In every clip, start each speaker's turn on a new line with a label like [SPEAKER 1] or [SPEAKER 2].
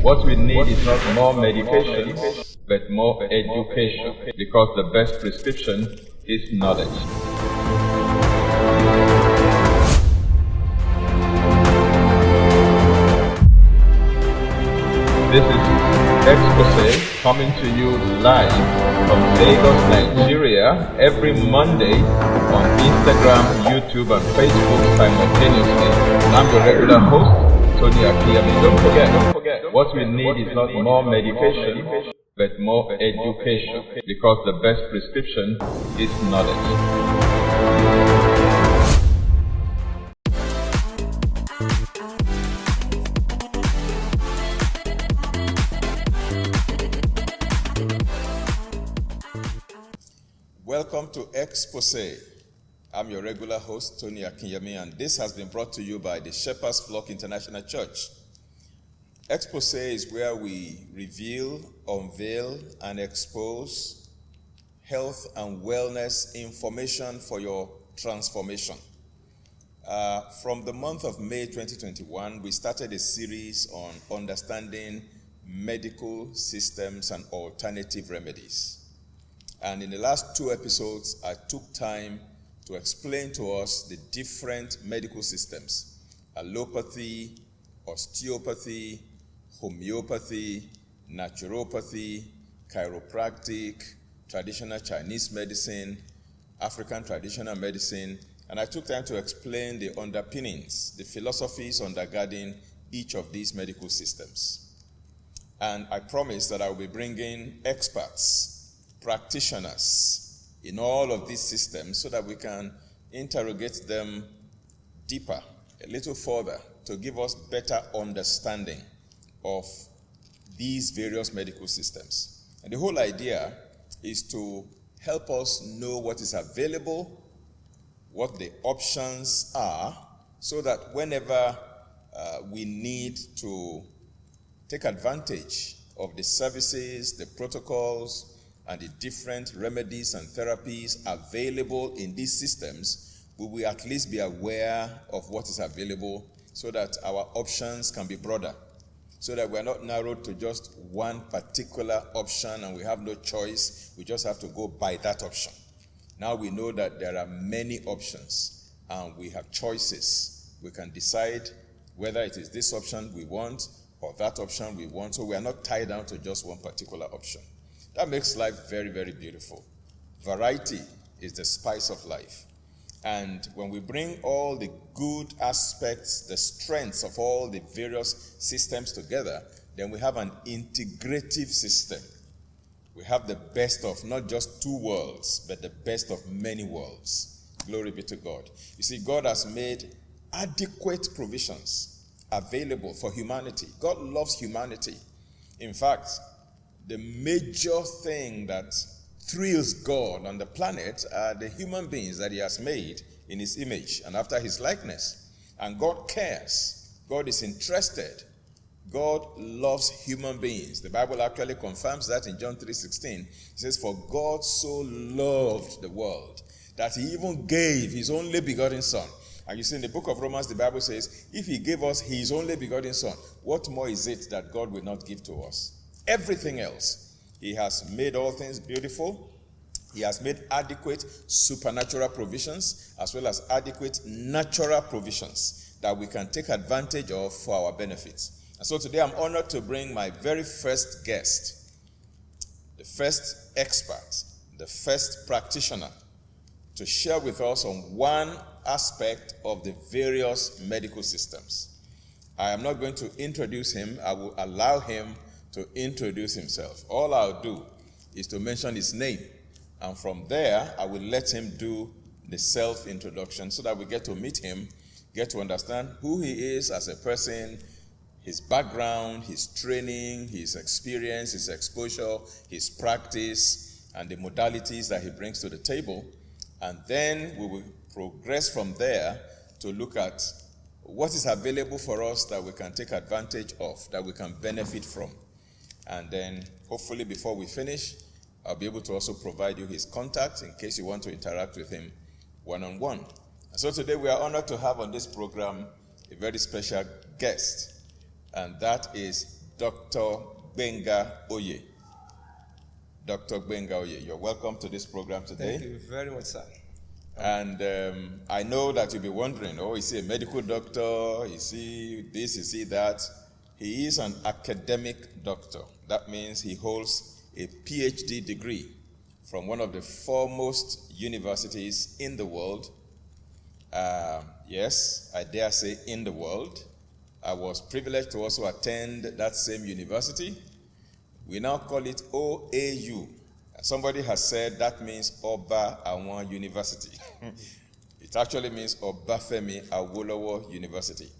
[SPEAKER 1] What we need is not more medication, but more education, because the best prescription is knowledge. This is Expose coming to you live from Lagos, Nigeria, every Monday on Instagram, YouTube, and Facebook simultaneously. And I'm your regular host, Akinyemi. Don't forget, what we need is not more medication, but more education, because the best prescription is knowledge. Welcome to Expose. I'm your regular host, Akinyemi, and this has been brought to you by the Shepherd's Flock International Church. Expose is where we reveal, unveil, and expose health and wellness information for your transformation. From the month of May 2021, we started a series on understanding medical systems and alternative remedies. And in the last 2 episodes, I took time to explain to us the different medical systems: allopathy, osteopathy, homeopathy, naturopathy, chiropractic, traditional Chinese medicine, African traditional medicine. And I took time to explain the underpinnings, the philosophies undergirding each of these medical systems. And I promised that I will be bringing experts, practitioners in all of these systems so that we can interrogate them deeper, a little further, to give us better understanding of these various medical systems. And the whole idea is to help us know what is available, what the options are, so that whenever we need to take advantage of the services, the protocols, and the different remedies and therapies available in these systems, we will at least be aware of what is available so that our options can be broader, so that we are not narrowed to just one particular option and we have no choice. We just have to go by that option. Now we know that there are many options and we have choices. We can decide whether it is this option we want or that option we want, so we are not tied down to just one particular option. That makes life very, very beautiful. Variety is the spice of life. And when we bring all the good aspects, the strengths of all the various systems together, then we have an integrative system. We have the best of not just 2 worlds, but the best of many worlds. Glory be to God. You see, God has made adequate provisions available for humanity. God loves humanity. In fact, the major thing that thrills God on the planet are the human beings that he has made in his image and after his likeness. And God cares. God is interested. God loves human beings. The Bible actually confirms that in John 3:16. It says, "For God so loved the world that he even gave his only begotten Son." And you see in the book of Romans, the Bible says, if he gave us his only begotten Son, what more is it that God will not give to us? Everything else. He has made all things beautiful. He has made adequate supernatural provisions as well as adequate natural provisions that we can take advantage of for our benefits. And so today I'm honored to bring my very first guest, the first expert, the first practitioner, to share with us on one aspect of the various medical systems. I am not going to introduce him. I will allow him to introduce himself. All I'll do is to mention his name, and from there I will let him do the self-introduction so that we get to meet him, get to understand who he is as a person, his background, his training, his experience, his exposure, his practice, and the modalities that he brings to the table. And then we will progress from there to look at what is available for us that we can take advantage of, that we can benefit from. And then, hopefully, before we finish, I'll be able to also provide you his contact in case you want to interact with him one-on-one. And so today we are honored to have on this program a very special guest, and that is Dr. Gbenga Oye. Dr. Gbenga Oye, you're welcome to this program today.
[SPEAKER 2] Thank you very much, sir.
[SPEAKER 1] And I know that you'll be wondering, oh, is he a medical doctor? Is he this? Is he that? He is an academic doctor. That means he holds a PhD degree from one of the foremost universities in the world. Yes, I dare say in the world. I was privileged to also attend that same university. We now call it OAU. Somebody has said that means Oba Awan University. It actually means Obafemi Awolowo University.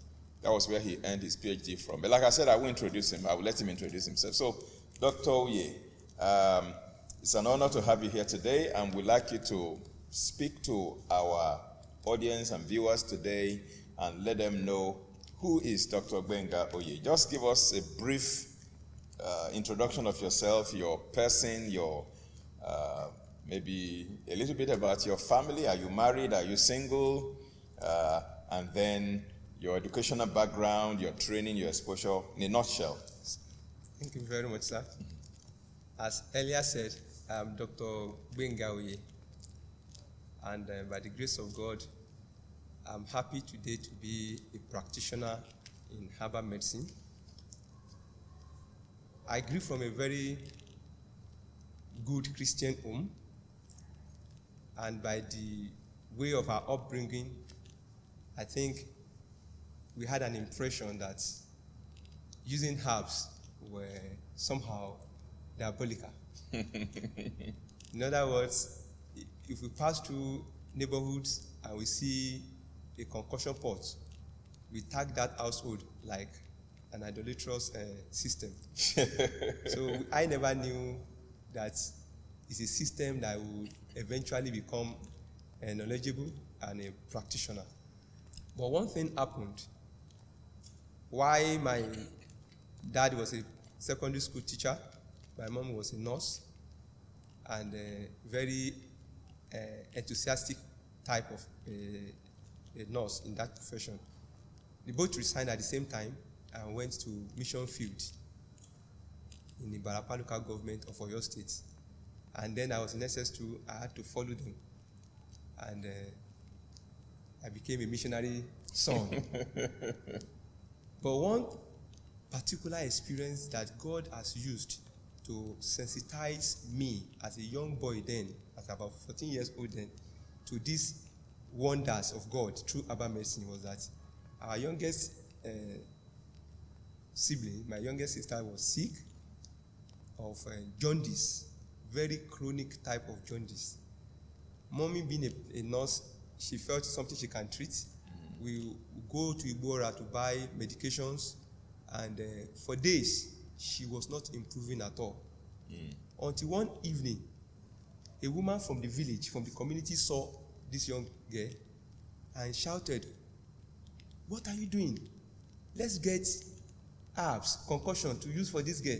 [SPEAKER 1] That was where he earned his PhD from. But like I said, I will introduce him. I will let him introduce himself. So, Dr. Oye, it's an honor to have you here today, and we'd like you to speak to our audience and viewers today and let them know who is Dr. Gbenga Oye. Just give us a brief introduction of yourself, your person, your maybe a little bit about your family. Are you married? Are you single? And then your educational background, your training, your exposure, in a nutshell.
[SPEAKER 2] Thank you very much, sir. As earlier said, I'm Dr. Gbenga Oye, and by the grace of God, I'm happy today to be a practitioner in herbal medicine. I grew from a very good Christian home, and by the way of our upbringing, I think we had an impression that using herbs were somehow diabolical. In other words, if we pass through neighborhoods and we see a concoction pot, we tag that household like an idolatrous system. So I never knew that it's a system that would eventually become knowledgeable and a practitioner. But one thing happened. Why my dad was a secondary school teacher, my mom was a nurse, and a very enthusiastic type of a nurse in that profession. They both resigned at the same time and went to mission field in the Barapa local government of Oyo State. And then I was in SS2, I had to follow them. And I became a missionary son. But one particular experience that God has used to sensitize me as a young boy then, as about 14 years old then, to these wonders of God through herbal medicine was that our youngest sibling, my youngest sister, was sick of jaundice, very chronic type of jaundice. Mommy, being a nurse, she felt something she can treat. We go to Igbora to buy medications, and for days, she was not improving at all. Until one evening, a woman from the village, from the community, saw this young girl and shouted, "What are you doing? Let's get herbs, concoction to use for this girl."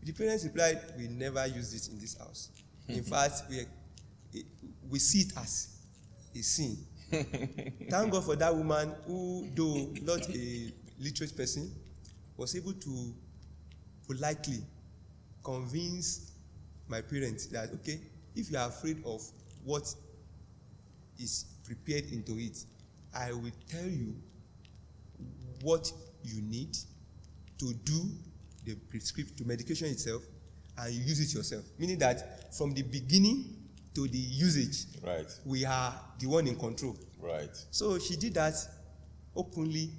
[SPEAKER 2] The parents replied, "We never use this in this house. In fact, we see it as a sin." Thank God for that woman who, though not a literate person, was able to politely convince my parents that, okay, if you are afraid of what is prepared into it, I will tell you what you need to do the prescription to medication itself, and you use it yourself. Meaning that from the beginning to the usage,
[SPEAKER 1] Right.
[SPEAKER 2] we are the one in control.
[SPEAKER 1] Right.
[SPEAKER 2] So she did that openly.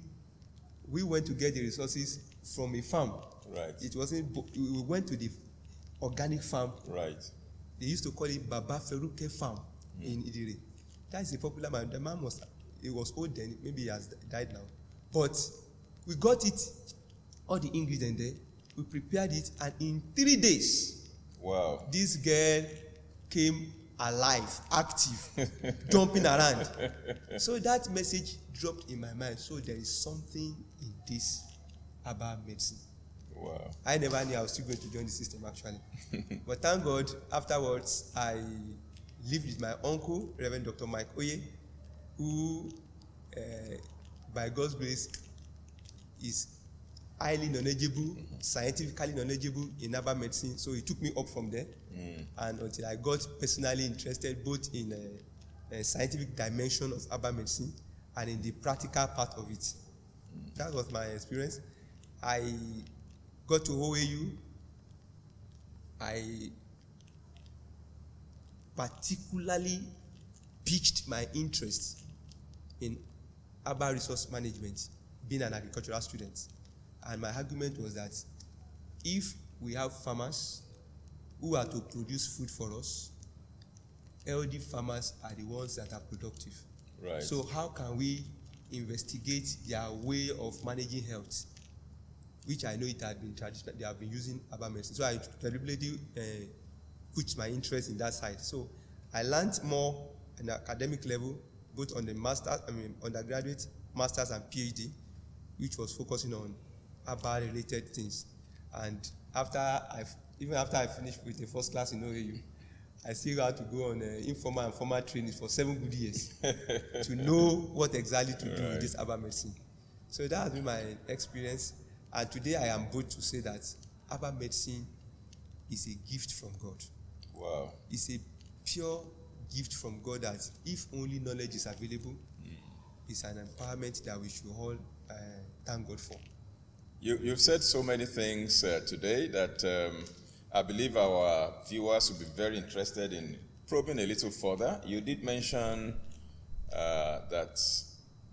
[SPEAKER 2] We went to get the resources from a farm.
[SPEAKER 1] Right.
[SPEAKER 2] It wasn't. We went to the organic farm.
[SPEAKER 1] Right.
[SPEAKER 2] They used to call it Baba Feruke Farm in Idire. That is a popular man. The man was old then. Maybe he has died now. But we got it, all the ingredients there. We prepared it, and in 3 days,
[SPEAKER 1] Wow.
[SPEAKER 2] this girl came alive, active, jumping around. So that message dropped in my mind. So there is something in this herbal medicine.
[SPEAKER 1] Wow.
[SPEAKER 2] I never knew I was still going to join the system, actually. But thank God, afterwards, I lived with my uncle, Reverend Dr. Mike Oye, who, by God's grace, is highly knowledgeable, scientifically knowledgeable in herbal medicine. So he took me up from there. And until I got personally interested both in a scientific dimension of herbal medicine and in the practical part of it. That was my experience. I got to OAU. I particularly piqued my interest in herbal resource management, being an agricultural student. And my argument was that if we have farmers who are to produce food for us, healthy farmers are the ones that are productive.
[SPEAKER 1] Right.
[SPEAKER 2] So how can we investigate their way of managing health, which I know it had been traditional, they have been using herbal medicine. So I deliberately put my interest in that side. So I learned more at the academic level, both on the undergraduate, master's, and PhD, which was focusing on herbal-related things. And even after I finished with the first class in OAU, I still had to go on informal and formal training for 7 good years to know what exactly to do with this herbal medicine. So that has been my experience. And today I am bold to say that herbal medicine is a gift from God.
[SPEAKER 1] Wow.
[SPEAKER 2] It's a pure gift from God that if only knowledge is available, it's an empowerment that we should all thank God for.
[SPEAKER 1] You've said so many things today that I believe our viewers will be very interested in probing a little further. You did mention that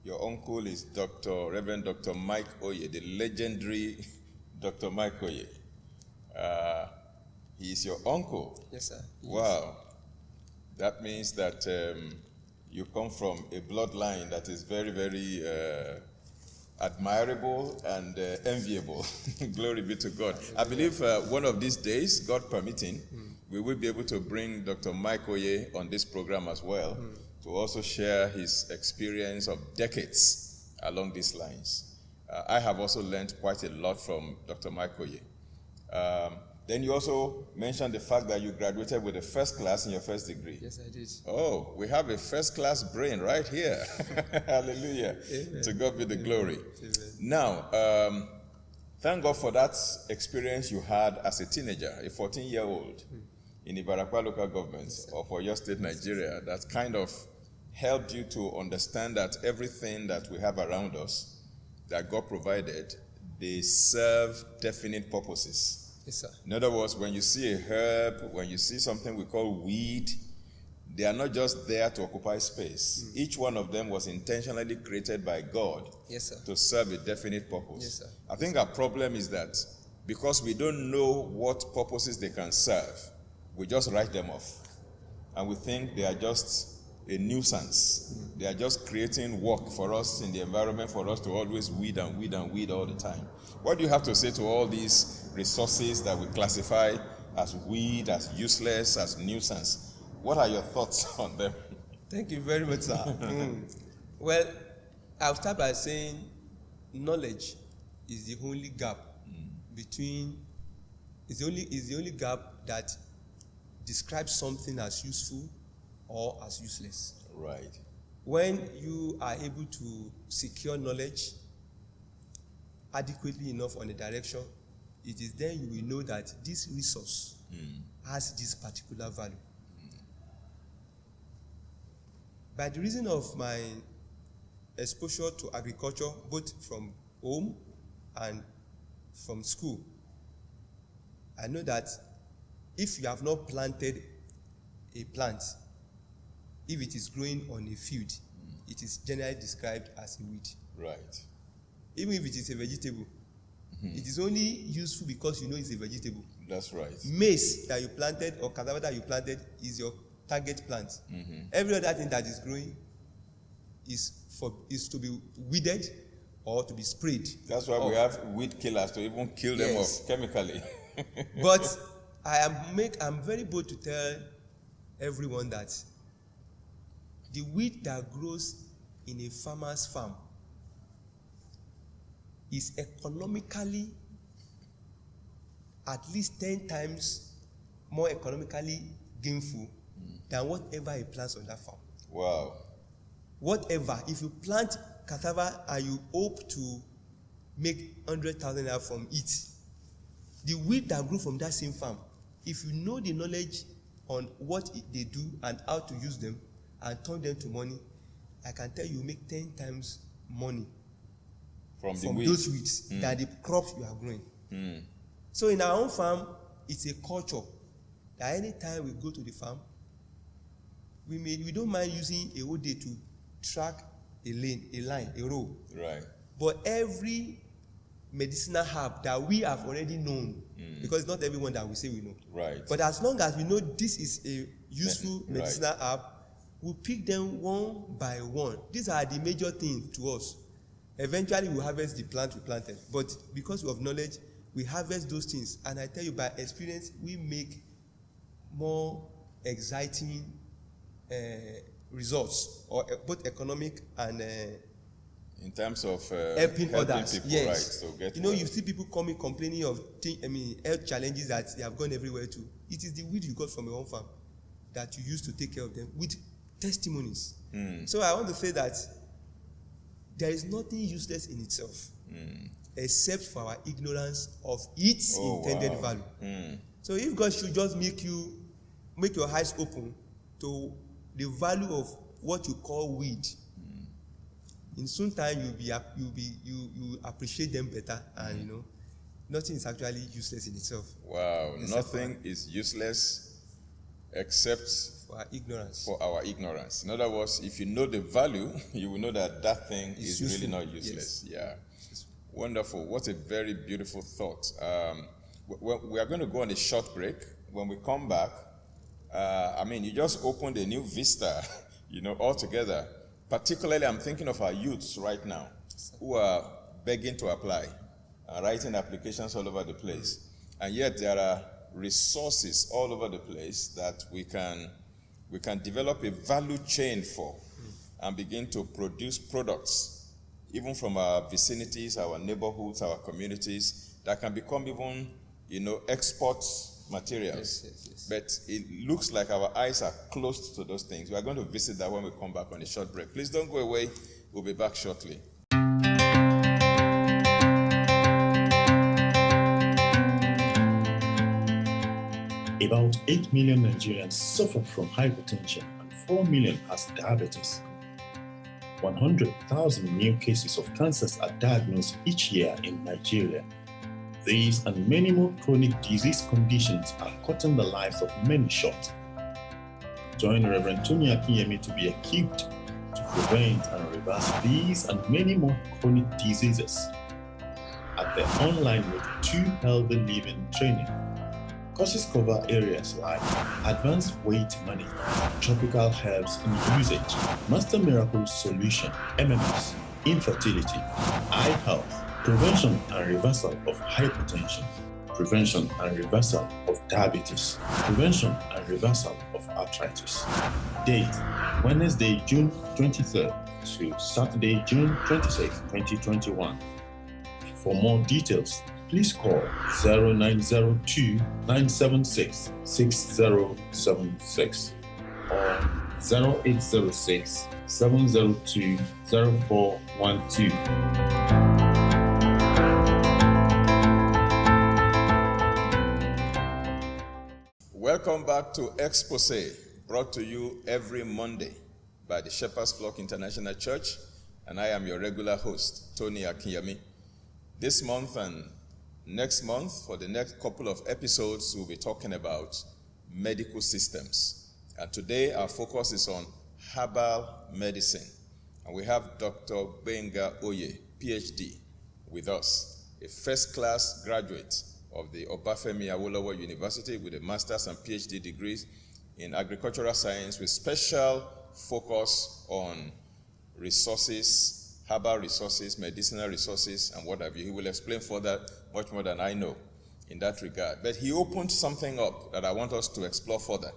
[SPEAKER 1] your uncle is Reverend Dr. Mike Oye, the legendary Dr. Mike Oye. He is your uncle.
[SPEAKER 2] Yes, sir.
[SPEAKER 1] Wow. That means that you come from a bloodline that is very, very admirable and enviable. Glory be to God. I believe one of these days, God permitting, we will be able to bring Dr. Mike Oye on this program as well to also share his experience of decades along these lines. I have also learned quite a lot from Dr. Mike Oye. Then you also mentioned the fact that you graduated with a first class in your first degree.
[SPEAKER 2] Yes, I did.
[SPEAKER 1] Oh, we have a first class brain right here. Hallelujah.
[SPEAKER 2] Amen.
[SPEAKER 1] To God be the glory.
[SPEAKER 2] Amen.
[SPEAKER 1] Now, thank God for that experience you had as a teenager, a 14-year-old in Ibarakwa local government of Oyo State, Nigeria, that kind of helped you to understand that everything that we have around us that God provided, they serve definite purposes.
[SPEAKER 2] Yes, sir.
[SPEAKER 1] In other words, when you see a herb, when you see something we call weed, they are not just there to occupy space. Each one of them was intentionally created by God to serve a definite purpose.
[SPEAKER 2] Yes, sir.
[SPEAKER 1] I think our problem is that because we don't know what purposes they can serve, we just write them off. And we think they are just a nuisance. They are just creating work for us in the environment for us to always weed and weed and weed all the time. What do you have to say to all these resources that we classify as weed, as useless, as nuisance? What are your thoughts on them?
[SPEAKER 2] Thank you very much, sir. Well, I'll start by saying knowledge is the only gap is the only gap that describes something as useful or as useless.
[SPEAKER 1] Right.
[SPEAKER 2] When you are able to secure knowledge adequately enough on a direction, it is then you will know that this resource has this particular value. By the reason of my exposure to agriculture, both from home and from school, I know that if you have not planted a plant, if it is growing on a field, it is generally described as a weed.
[SPEAKER 1] Right.
[SPEAKER 2] Even if it is a vegetable, it is only useful because you know it's a vegetable.
[SPEAKER 1] That's right.
[SPEAKER 2] Maize that you planted or cassava that you planted is your target plant. Every other thing that is growing is to be weeded or to be sprayed.
[SPEAKER 1] That's why we have weed killers to even kill them off chemically.
[SPEAKER 2] But I'm very bold to tell everyone that the wheat that grows in a farmer's farm is economically at least 10 times more economically gainful than whatever he plants on that farm.
[SPEAKER 1] Wow.
[SPEAKER 2] Whatever, if you plant cassava and you hope to make 100,000 naira from it. The wheat that grew from that same farm, if you know the knowledge on what they do and how to use them and turn them to money, I can tell you make 10 times money
[SPEAKER 1] from
[SPEAKER 2] those wheats than the crops you are growing. So in our own farm, it's a culture that anytime we go to the farm, we don't mind using a whole day to track a line, a row.
[SPEAKER 1] Right.
[SPEAKER 2] But every medicinal herb that we have already known, because not everyone that we say we know.
[SPEAKER 1] Right.
[SPEAKER 2] But as long as we know this is a useful medicinal herb, we pick them one by one. These are the major things to us. Eventually, we harvest the plant we planted. But because of knowledge, we harvest those things. And I tell you, by experience, we make more exciting results, or both economic and
[SPEAKER 1] in terms of
[SPEAKER 2] helping others.
[SPEAKER 1] People,
[SPEAKER 2] yes.
[SPEAKER 1] Right, so get
[SPEAKER 2] you see people coming complaining of health challenges that they have gone everywhere to. It is the weed you got from your own farm that you use to take care of them with testimonies. So I want to say that there is nothing useless in itself except for our ignorance of its intended value. So if God should just make your eyes open to the value of what you call weed, in soon time you appreciate them better, and nothing is actually useless in itself.
[SPEAKER 1] Wow, nothing is useless except
[SPEAKER 2] for our ignorance.
[SPEAKER 1] For our ignorance. In other words, if you know the value, you will know that thing is really not useless. Yes. Yeah. Wonderful. What a very beautiful thought. We are going to go on a short break. When we come back, you just opened a new vista, altogether. Particularly, I'm thinking of our youths right now who are begging to apply, writing applications all over the place. And yet there are resources all over the place that we can develop a value chain for and begin to produce products, even from our vicinities, our neighborhoods, our communities, that can become even, export materials. Yes. But it looks like our eyes are closed to those things. We are going to visit that when we come back on a short break. Please don't go away. We'll be back shortly.
[SPEAKER 3] About 8 million Nigerians suffer from hypertension and 4 million has diabetes. 100,000 new cases of cancers are diagnosed each year in Nigeria. These and many more chronic disease conditions are cutting the lives of many short. Join Reverend Tony Akinyemi to be equipped to prevent and reverse these and many more chronic diseases at the online Road to Healthy Living training. Courses cover areas like advanced weight management, tropical herbs in usage, Master Miracle Solution, MMS, infertility, eye health, prevention and reversal of hypertension, prevention and reversal of diabetes, prevention and reversal of arthritis. Date: Wednesday, June 23rd to Saturday, June 26, 2021. For more details, please call 0902-976-6076 or 0806-702-0412.
[SPEAKER 1] Welcome back to Expose, brought to you every Monday by the Shepherd's Flock International Church, and I am your regular host, Tony Akinyemi. This month and next month, for the next couple of episodes, we'll be talking about medical systems. And today, our focus is on herbal medicine. And we have Dr. Gbenga, PhD, with us, a first-class graduate of the Obafemi Awolowo University with a master's and PhD degrees in agricultural science with special focus on resources, herbal resources, medicinal resources, and what have you. He will explain further much more than I know in that regard. But he opened something up that I want us to explore further.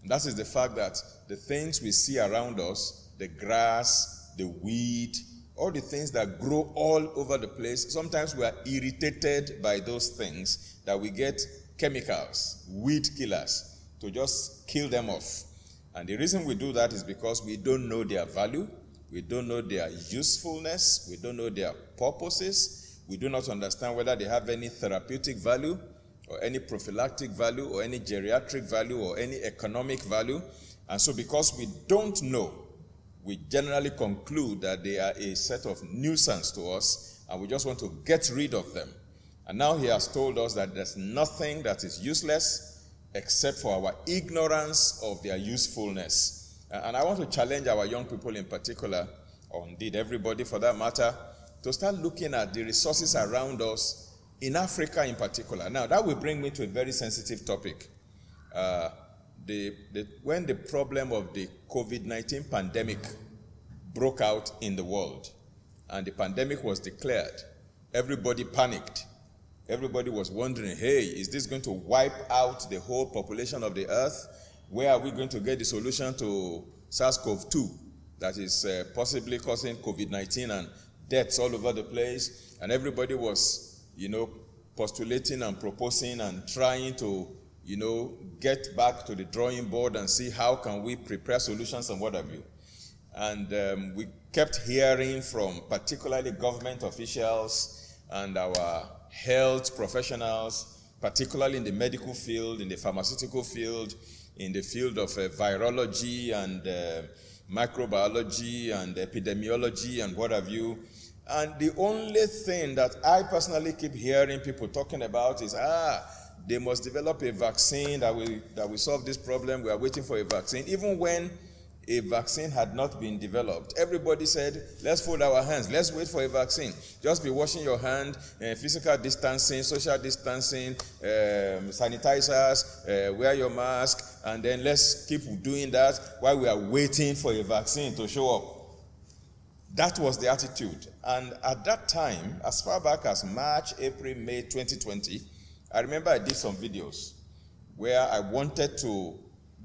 [SPEAKER 1] And that is the fact that the things we see around us, the grass, the weed, all the things that grow all over the place, sometimes we are irritated by those things that we get chemicals, weed killers, to just kill them off. And the reason we do that is because we don't know their value, we don't know their usefulness, we don't know their purposes, We do not understand whether they have any therapeutic value or any prophylactic value or any geriatric value or any economic value. And so because we don't know, we generally conclude that they are a set of nuisance to us and we just want to get rid of them. And now he has told us that there's nothing that is useless except for our ignorance of their usefulness. And I want to challenge our young people in particular, or indeed everybody for that matter, to start looking at the resources around us in Africa in particular. Now, that will bring me to a very sensitive topic. When the problem of the COVID-19 pandemic broke out in the world, and the pandemic was declared, everybody panicked. Everybody was wondering, hey, is this going to wipe out the whole population of the earth? Where are we going to get the solution to SARS-CoV-2 that is possibly causing COVID-19 and deaths all over the place? And everybody was, postulating and proposing and trying to, get back to the drawing board and see how can we prepare solutions and what have you. And we kept hearing from particularly government officials and our health professionals, particularly in the medical field, in the pharmaceutical field, in the field of virology and microbiology and epidemiology and what have you. And the only thing that I personally keep hearing people talking about is, they must develop a vaccine that will solve this problem. We are waiting for a vaccine. Even when a vaccine had not been developed, everybody said, let's fold our hands, let's wait for a vaccine. Just be washing your hand, physical distancing, social distancing, sanitizers, wear your mask, and then let's keep doing that while we are waiting for a vaccine to show up. That was the attitude. And at that time, as far back as March, April, May 2020, I remember I did some videos where I wanted to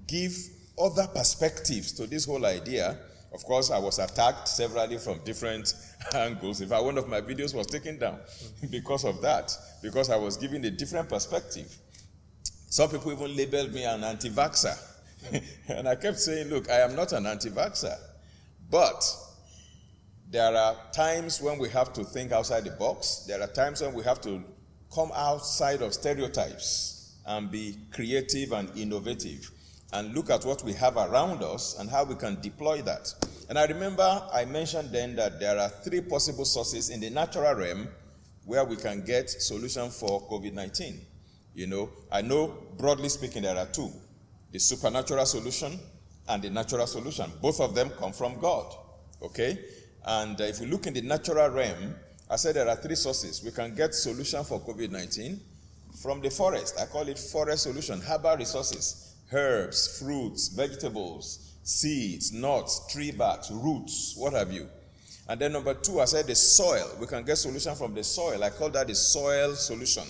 [SPEAKER 1] give other perspectives to this whole idea. Of course, I was attacked severally from different angles. In fact, one of my videos was taken down because of that, because I was giving a different perspective. Some people even labeled me an anti-vaxxer. And I kept saying, look, I am not an anti-vaxxer. But there are times when we have to think outside the box. There are times when we have to come outside of stereotypes and be creative and innovative and look at what we have around us and how we can deploy that. And I remember I mentioned then that there are 3 possible sources in the natural realm where we can get solution for COVID-19. I know broadly speaking there are 2, the supernatural solution and the natural solution. Both of them come from God, okay? And if we look in the natural realm, I said there are 3 sources. We can get solution for COVID-19 from the forest. I call it forest solution, herbal resources. Herbs, fruits, vegetables, seeds, nuts, tree barks, roots, what have you. And then number 2, I said the soil. We can get solution from the soil. I call that the soil solution.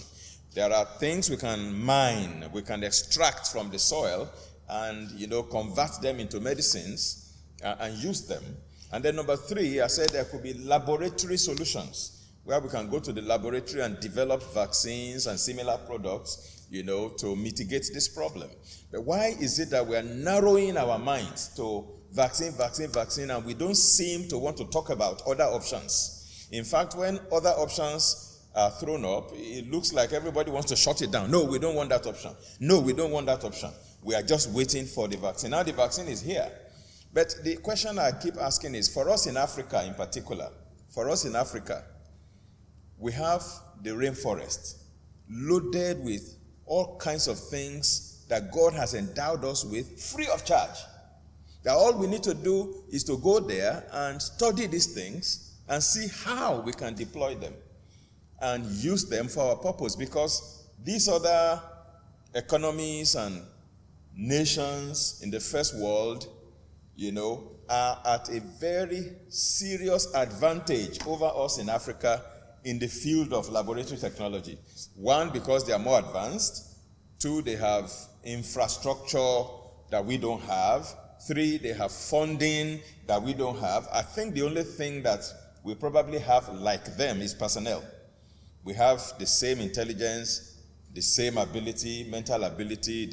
[SPEAKER 1] There are things we can mine, we can extract from the soil and, convert them into medicines and use them. And then number 3, I said there could be laboratory solutions where we can go to the laboratory and develop vaccines and similar products, to mitigate this problem. But why is it that we are narrowing our minds to vaccine, and we don't seem to want to talk about other options? In fact, when other options are thrown up, it looks like everybody wants to shut it down. No, we don't want that option. No, we don't want that option. We are just waiting for the vaccine. Now the vaccine is here. But the question I keep asking is, for us in Africa in particular, we have the rainforest loaded with all kinds of things that God has endowed us with free of charge. That all we need to do is to go there and study these things and see how we can deploy them and use them for our purpose, because these other economies and nations in the first world, are at a very serious advantage over us in Africa in the field of laboratory technology. 1, because they are more advanced. 2, they have infrastructure that we don't have. 3, they have funding that we don't have. I think the only thing that we probably have like them is personnel. We have the same intelligence, the same ability, mental ability,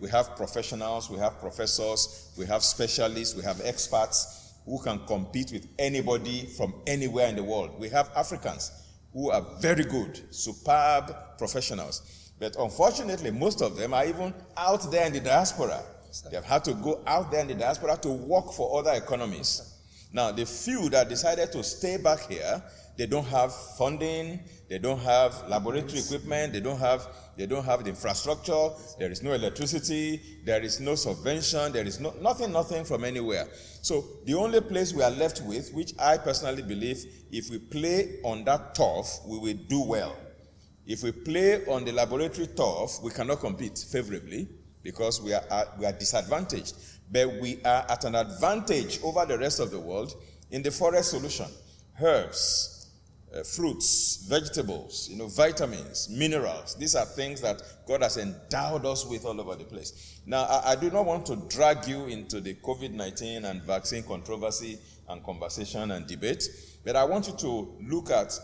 [SPEAKER 1] we have professionals, we have professors, we have specialists, we have experts who can compete with anybody from anywhere in the world. We have Africans who are very good, superb professionals. But unfortunately, most of them are even out there in the diaspora. They have had to go out there in the diaspora to work for other economies. Now, the few that decided to stay back here, they don't have funding, they don't have laboratory equipment, they don't have the infrastructure, there is no electricity, there is no subvention, there is nothing from anywhere. So the only place we are left with, which I personally believe, if we play on that turf, we will do well. If we play on the laboratory turf, we cannot compete favorably because we are disadvantaged. But we are at an advantage over the rest of the world in the forest solution. Herbs, fruits, vegetables, vitamins, minerals. These are things that God has endowed us with all over the place. Now, I do not want to drag you into the COVID-19 and vaccine controversy and conversation and debate, but I want you to look at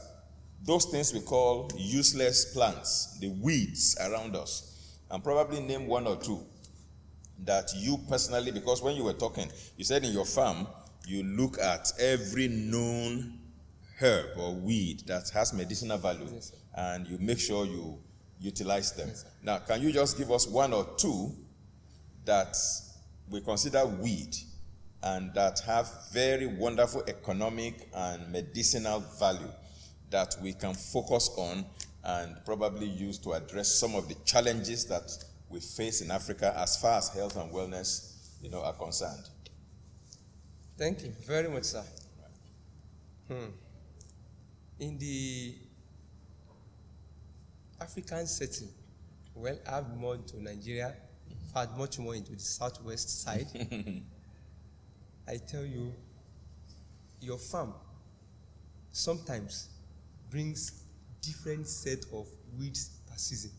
[SPEAKER 1] those things we call useless plants, the weeds around us, and probably name one or two that you personally, because when you were talking, you said in your farm, you look at every known herb or weed that has medicinal value, yes, and you make sure you utilize them. Yes, now, can you just give us one or two that we consider weed and that have very wonderful economic and medicinal value that we can focus on and probably use to address some of the challenges that we face in Africa as far as health and wellness, are concerned?
[SPEAKER 2] Thank you very much, sir. In the African setting, well, I've more into Nigeria, in fact, much more into the southwest side. I tell you, your farm sometimes brings different set of weeds per season.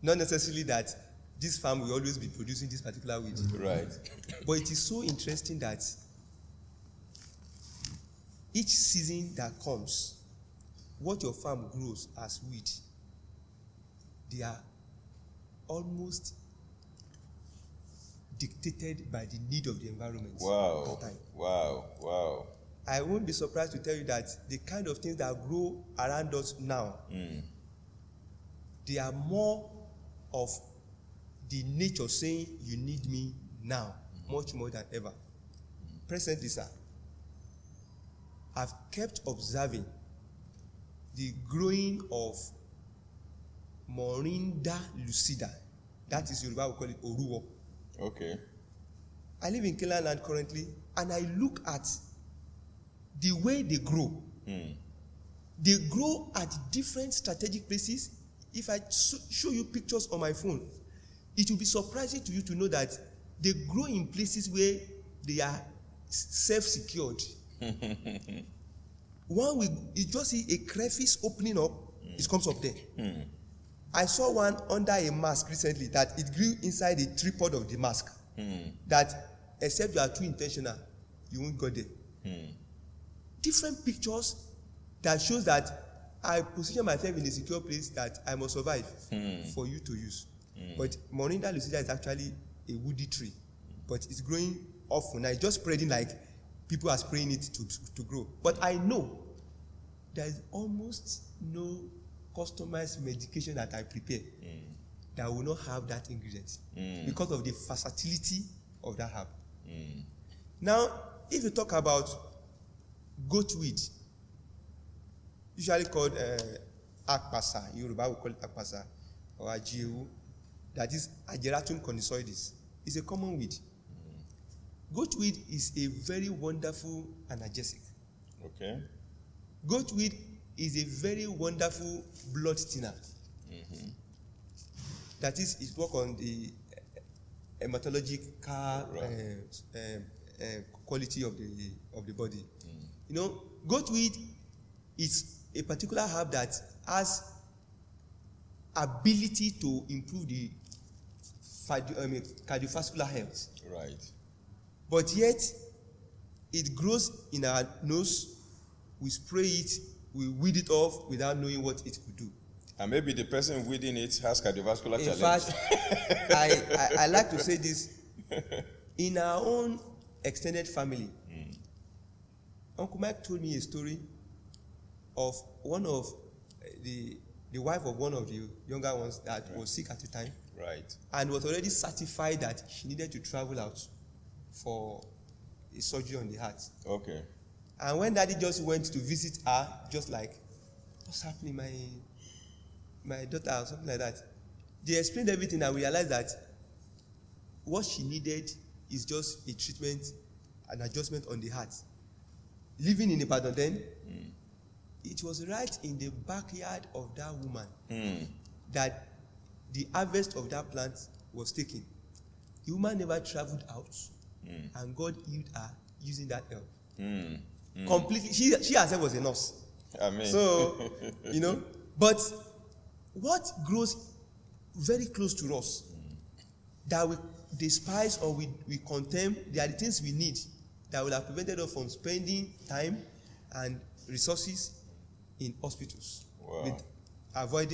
[SPEAKER 2] Not necessarily that this farm will always be producing this particular weed.
[SPEAKER 1] Right.
[SPEAKER 2] But it is so interesting that each season that comes, what your farm grows as weed, they are almost dictated by the need of the environment.
[SPEAKER 1] Wow. Wow.
[SPEAKER 2] I won't be surprised to tell you that the kind of things that grow around us now, they are more of the nature saying, you need me now, much more than ever. Presently, sir, I've kept observing the growing of Morinda lucida. That is Yoruba, we call it Oruwo.
[SPEAKER 1] Okay.
[SPEAKER 2] I live in Kenya land currently, and I look at the way they grow. They grow at different strategic places. If I show you pictures on my phone, it will be surprising to you to know that they grow in places where they are self-secured. You just see a crevice opening up, it comes up there. I saw one under a mask recently that it grew inside the tripod of the mask. That except you are too intentional, you won't go there. Different pictures that shows that I position myself in a secure place that I must survive for you to use. But Morinda lucida is actually a woody tree, but it's growing often. Now it's just spreading like people are spraying it to grow. But I know there is almost no customized medication that I prepare that will not have that ingredient because of the versatility of that herb. Now, if you talk about goat weed, usually called akpasa, in Yoruba we call it akpasa, or ajiu, that is Ageratum cornicoides. It's a common weed. Goat weed is a very wonderful analgesic.
[SPEAKER 1] Okay.
[SPEAKER 2] Goat weed is a very wonderful blood thinner. That is, it works on the hematological quality of the body. Goat weed is a particular herb that has ability to improve the cardiovascular health.
[SPEAKER 1] Right.
[SPEAKER 2] But yet, it grows in our nose, we spray it, we weed it off without knowing what it could do.
[SPEAKER 1] And maybe the person weeding it has cardiovascular challenge.
[SPEAKER 2] In fact, I like to say this. In our own extended family, Uncle Mike told me a story of one of the wife of one of the younger ones that was sick at the time.
[SPEAKER 1] Right.
[SPEAKER 2] And was already certified that she needed to travel out for a surgery on the heart.
[SPEAKER 1] Okay.
[SPEAKER 2] And when daddy just went to visit her, just like, what's happening, my daughter, or something like that. They explained everything and realized that what she needed is just a treatment, an adjustment on the heart. Living in Ibadan then, it was right in the backyard of that woman that the harvest of that plant was taken. The woman never traveled out, and God healed her using that herb. Completely. She herself was a nurse.
[SPEAKER 1] Amen.
[SPEAKER 2] So, but what grows very close to us that we despise or we contemn, they are the things we need that will have prevented us from spending time and resources in hospitals.
[SPEAKER 1] Wow.
[SPEAKER 2] With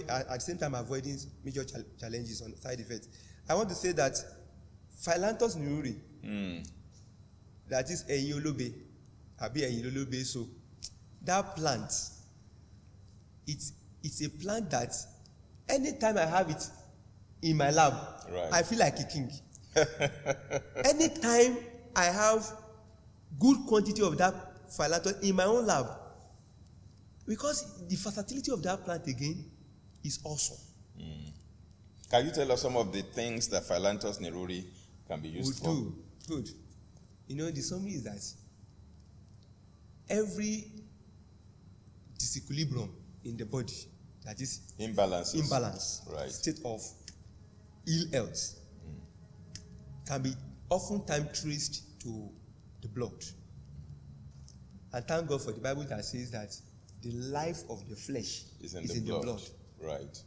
[SPEAKER 2] at the same time avoiding major challenges on side effects. I want to say that Philanthus nururi, that is Eyinolobe, Abi Eyinolobe, so that plant, it's a plant that anytime I have it in my lab,
[SPEAKER 1] right,
[SPEAKER 2] I feel like a king. Anytime I have good quantity of that Philanthus in my own lab, because the versatility of that plant again is awesome.
[SPEAKER 1] Can you tell us some of the things that Philanthus neruri can be used for?
[SPEAKER 2] Good. The summary is that every disequilibrium in the body, that is imbalance,
[SPEAKER 1] right,
[SPEAKER 2] state of ill health, can be oftentimes traced to the blood. And thank God for the Bible that says that the life of the flesh is in the blood.
[SPEAKER 1] Right.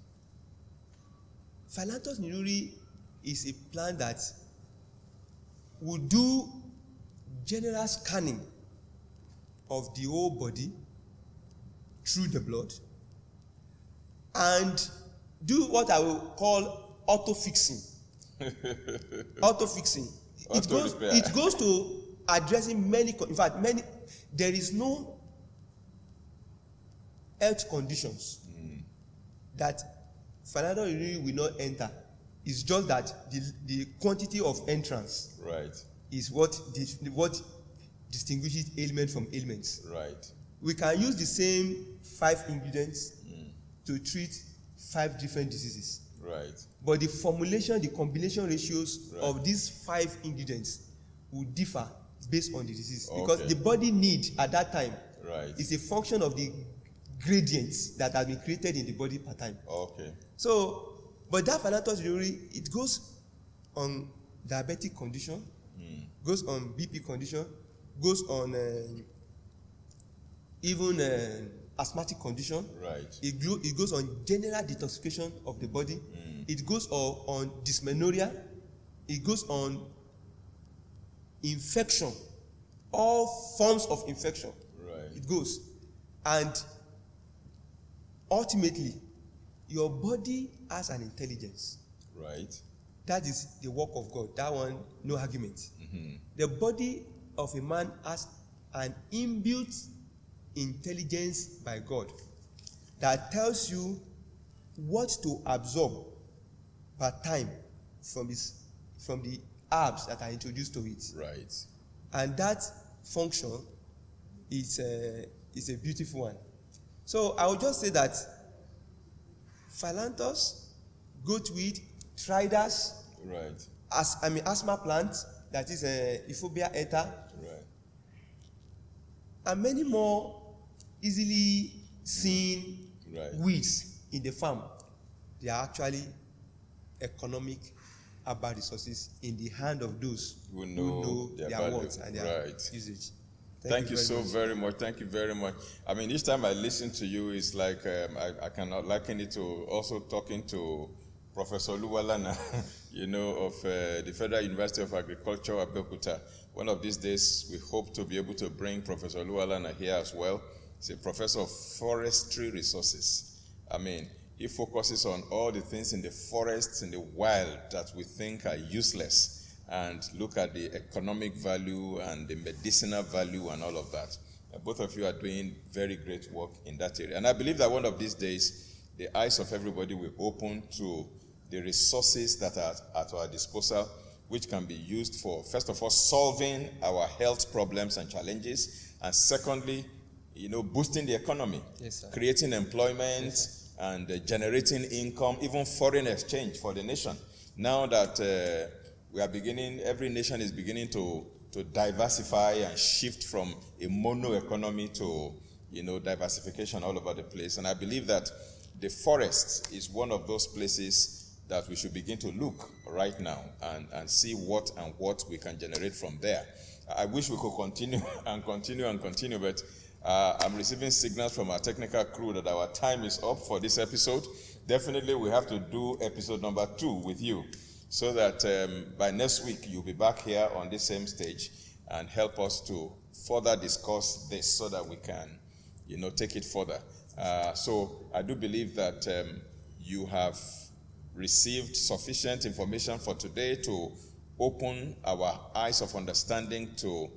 [SPEAKER 2] Philanthus neruri is a plant that will do general scanning of the whole body through the blood and do what I will call auto-fixing. Auto-fixing. It goes to addressing many, in fact, there is no health conditions that Philanthus neruri will not enter. It's just that the quantity of entrance,
[SPEAKER 1] right,
[SPEAKER 2] is what distinguishes ailment from ailments.
[SPEAKER 1] Right.
[SPEAKER 2] We can use the same 5 ingredients to treat 5 different diseases.
[SPEAKER 1] Right.
[SPEAKER 2] But the formulation, the combination ratios of these 5 ingredients will differ based on the disease. Because the body need at that time is a function of the gradients that have been created in the body per time.
[SPEAKER 1] Okay.
[SPEAKER 2] So, but that Philanthus neruri, it goes on diabetic condition, goes on BP condition, goes on even asthmatic condition.
[SPEAKER 1] Right.
[SPEAKER 2] It goes on general detoxification of the body. It goes on dysmenorrhea. It goes on infection, all forms of infection.
[SPEAKER 1] Right.
[SPEAKER 2] It goes. And ultimately, your body has an intelligence.
[SPEAKER 1] Right.
[SPEAKER 2] That is the work of God. That one, no argument. The body of a man has an inbuilt intelligence by God that tells you what to absorb per time from the herbs that are introduced to it.
[SPEAKER 1] Right.
[SPEAKER 2] And that function is a beautiful one. So I would just say that Philanthus, goatweed, triders,
[SPEAKER 1] right,
[SPEAKER 2] asthma plant, that is Euphorbia eta,
[SPEAKER 1] right,
[SPEAKER 2] and many more easily seen weeds in the farm. They are actually economic herbal resources in the hand of those who know their worth and their usage. Thank you so very much.
[SPEAKER 1] Thank you very much. I mean, each time I listen to you, it's like I cannot liken it to also talking to Professor Oluwalana, of the Federal University of Agriculture, Abeokuta. One of these days, we hope to be able to bring Professor Oluwalana here as well. He's a professor of forestry resources. I mean, he focuses on all the things in the forests, in the wild that we think are useless, and look at the economic value and the medicinal value and all of that. Both of you are doing very great work in that area. And I believe that one of these days, the eyes of everybody will open to the resources that are at our disposal, which can be used for, first of all, solving our health problems and challenges, and secondly, boosting the economy, creating employment, and generating income, even foreign exchange for the nation. Now that every nation is beginning to diversify and shift from a mono economy to, diversification all over the place. And I believe that the forest is one of those places that we should begin to look right now and see what we can generate from there. I wish we could continue and continue, but I'm receiving signals from our technical crew that our time is up for this episode. Definitely we have to do episode number 2 with you, so that by next week you'll be back here on this same stage and help us to further discuss this so that we can, take it further. So I do believe that you have received sufficient information for today to open our eyes of understanding to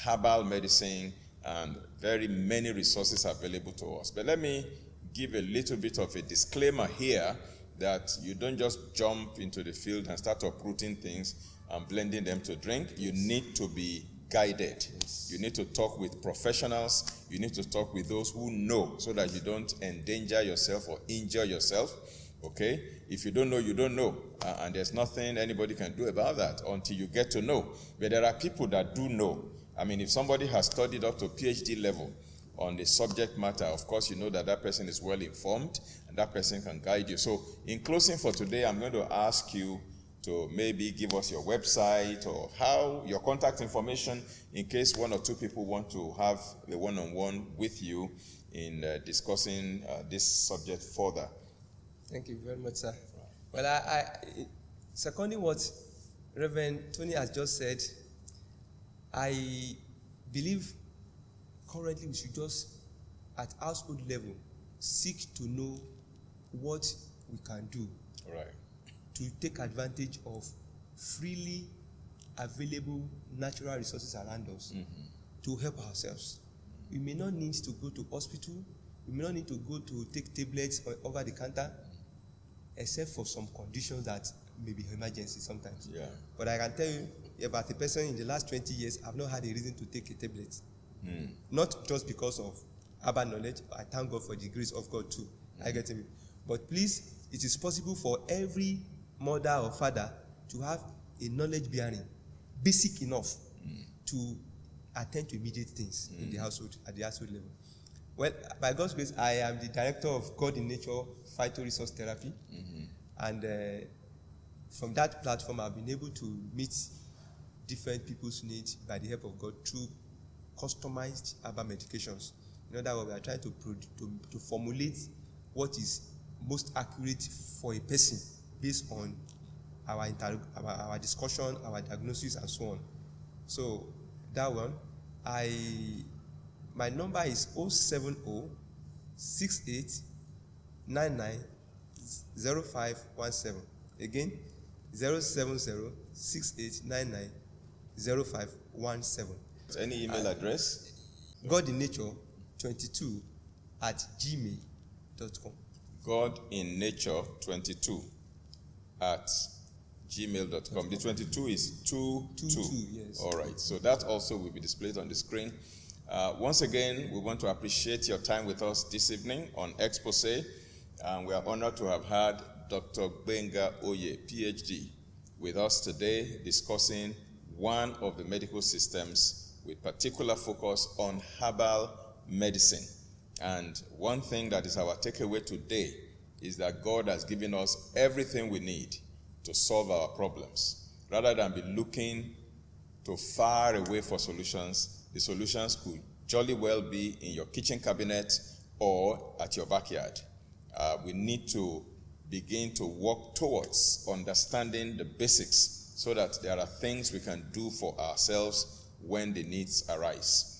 [SPEAKER 1] herbal medicine and very many resources available to us. But let me give a little bit of a disclaimer here that you don't just jump into the field and start uprooting things and blending them to drink. You need to be guided. You need to talk with professionals. You need to talk with those who know, so that you don't endanger yourself or injure yourself. Okay? If you don't know, you don't know. And there's nothing anybody can do about that until you get to know. But there are people that do know. I mean, if somebody has studied up to PhD level on the subject matter, of course, you know that that person is well informed and that person can guide you. So in closing for today, I'm going to ask you to maybe give us your website or your contact information in case one or two people want to have a one-on-one with you in discussing this subject further.
[SPEAKER 2] Thank you very much, sir. Well, I seconding what Reverend Tony has just said, I believe currently we should just, at household level, seek to know what we can do to take advantage of freely available natural resources around us to help ourselves. We may not need to go to hospital. We may not need to go to take tablets over the counter, except for some conditions that may be emergency sometimes.
[SPEAKER 1] Yeah.
[SPEAKER 2] But I can tell you, about a person in the last 20 years, I've not had a reason to take a tablet. Not just because of herbal knowledge. I thank God for the grace of God too. I get it. But please, it is possible for every mother or father to have a knowledge bearing, basic enough to attend to immediate things in the household, at the household level. Well, by God's grace, I am the director of God in Nature Phyto-Resource Therapy. And from that platform, I've been able to meet different people's needs by the help of God through customized herbal medications. In other words, we are trying to formulate what is most accurate for a person based on our discussion, our diagnosis, and so on. So that one, my number is 070-6899-0517. Again, 070-6899-0517.
[SPEAKER 1] Any email address?
[SPEAKER 2] godinnature22@gmail.com.
[SPEAKER 1] godinnature22@gmail.com. The 22 is 2.
[SPEAKER 2] Yes.
[SPEAKER 1] All right. So that also will be displayed on the screen. Once again, we want to appreciate your time with us this evening on Expose. And we are honored to have had Dr. Gbenga Oye, PhD, with us today discussing one of the medical systems with particular focus on herbal medicine. And one thing that is our takeaway today is that God has given us everything we need to solve our problems. Rather than be looking too far away for solutions, the solutions could jolly well be in your kitchen cabinet or at your backyard. We need to begin to work towards understanding the basics so that there are things we can do for ourselves when the needs arise.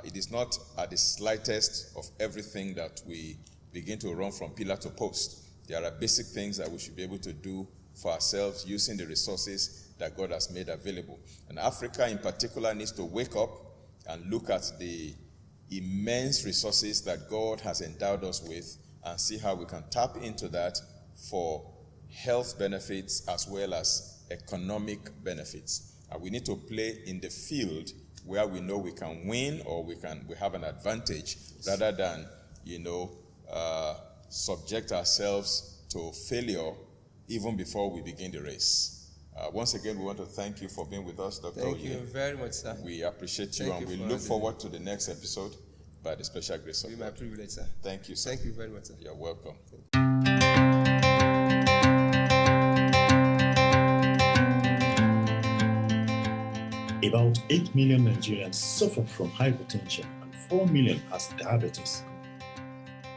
[SPEAKER 1] It is not at the slightest of everything that we begin to run from pillar to post. There are basic things that we should be able to do for ourselves using the resources that God has made available. And Africa in particular needs to wake up and look at the immense resources that God has endowed us with and see how we can tap into that for health benefits as well as economic benefits. And we need to play in the field where we know we can win or we have an advantage rather than, subject ourselves to failure even before we begin the race. Once again, we want to thank you for being with us, Dr. Oye.
[SPEAKER 2] Thank you very much, sir.
[SPEAKER 1] We appreciate you, and we look forward to the next episode by the special grace of God.
[SPEAKER 2] It's my privilege, sir.
[SPEAKER 1] Thank you, sir.
[SPEAKER 2] Thank you very much, sir.
[SPEAKER 1] You're welcome.
[SPEAKER 3] About 8 million Nigerians suffer from hypertension and 4 million has diabetes.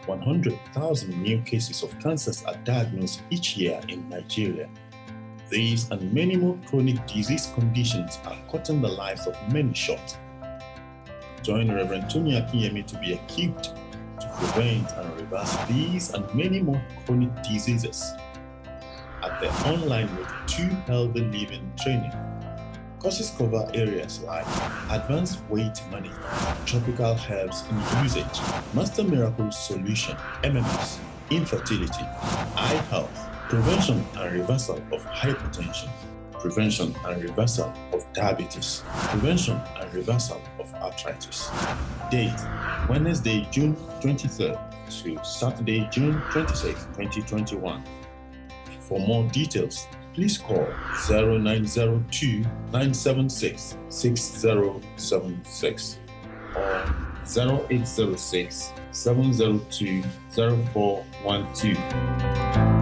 [SPEAKER 3] 100,000 new cases of cancers are diagnosed each year in Nigeria. These and many more chronic disease conditions are cutting the lives of many short. Join Reverend Tony Akinyemi to be equipped to prevent and reverse these and many more chronic diseases at the online Mode 2 Healthy Living Training. Courses cover areas like advanced weight management, tropical herbs in usage, Master Miracle Solution, MMS, infertility, eye health, prevention and reversal of hypertension, prevention and reversal of diabetes, prevention and reversal of arthritis. Date: Wednesday, June 23rd to Saturday, June 26, 2021. For more details, please call 0902 976 6076 or 0806 702 0412.